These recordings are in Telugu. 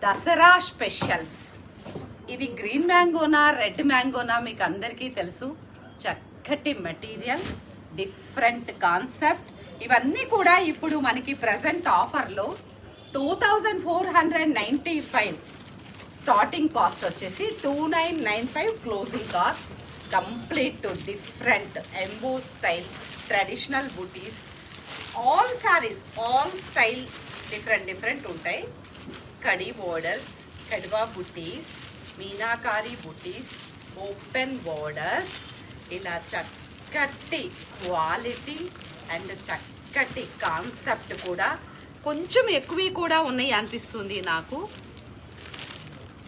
దసరా స్పెషల్స్. ఇది గ్రీన్ మ్యాంగోనా రెడ్ మ్యాంగోనా మీకు అందరికీ తెలుసు. చక్కటి మెటీరియల్, డిఫరెంట్ కాన్సెప్ట్. ఇవన్నీ కూడా ఇప్పుడు మనకి ప్రజెంట్ ఆఫర్లో 2495 స్టార్టింగ్ కాస్ట్ వచ్చేసి 2995 క్లోజింగ్ కాస్ట్. కంప్లీట్ డిఫరెంట్ ఎంబో స్టైల్ ట్రెడిషనల్ బుటీస్, all saris all style different ఉంటాయి. కడీ బోర్డర్స్, కడ్వా బుటీస్, మీనాకారి బుటీస్, ఓపెన్ బోర్డర్స్, ఇలా చక్కటి క్వాలిటీ అండ్ చక్కటి కాన్సెప్ట్ కూడా కొంచెం ఎక్కువ కూడా ఉన్నాయి అనిపిస్తుంది నాకు.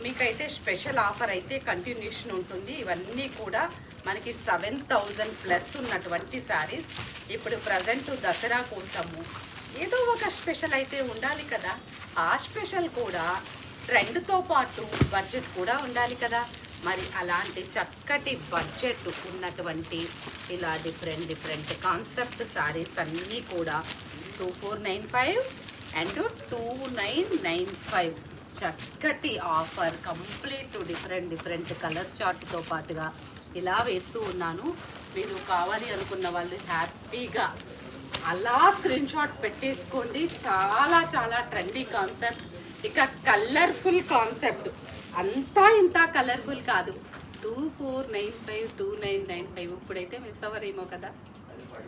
మీకైతే స్పెషల్ ఆఫర్ అయితే కంటిన్యూషన్ ఉంటుంది. ఇవన్నీ కూడా మనకి 7000 ప్లస్ ఉన్నటువంటి శారీస్. ఇప్పుడు ప్రజెంట్ దసరా కోసము ఏదో ఒక స్పెషల్ అయితే ఉండాలి కదా. ఆ స్పెషల్ కూడా ట్రెండ్తో పాటు బడ్జెట్ కూడా ఉండాలి కదా. మరి అలాంటి చక్కటి బడ్జెట్ ఉన్నటువంటి ఇలా డిఫరెంట్ కాన్సెప్ట్ శారీస్ అన్నీ కూడా 2495 అండ్ 2995 చక్కటి ఆఫర్. కంప్లీట్ డిఫరెంట్ కలర్ చార్ట్తో పాటుగా ఇలా వేస్తూ ఉన్నాను. మీరు కావాలి అనుకున్న వాళ్ళు హ్యాపీగా అలా స్క్రీన్ షాట్ పెట్టేసుకోండి. చాలా ట్రెండీ కాన్సెప్ట్, ఇక కలర్ఫుల్ కాన్సెప్ట్. అంతా ఇంత కలర్ఫుల్ కాదు. 2495 2995 ఇప్పుడైతే మిస్ అవ్వరేమో కదా.